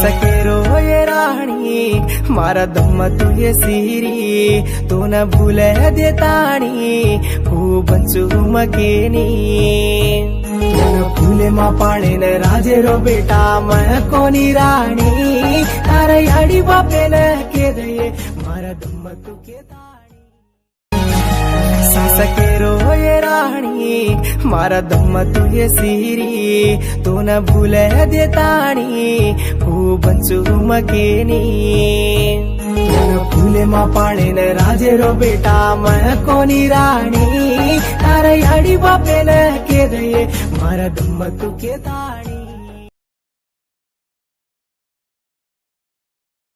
सकेरो ये राणी मारा दम तू ये सीरी तू न भूले देताणी खूब बंचू मकेनी फूले मा पाणे न राजे रो बेटा मैं कोनी राणी तारे याडी बापे न के दे मारा दम तू के सकेरो ये राणी मारा दम तू ये सीरी तू न भूले देताणी खूब बंचू मकेनी फूले मा पाणे न राजे रो बेटा मैं कोनी राणी तारे याडी बापे न के दे मारा दम तू के ताणी।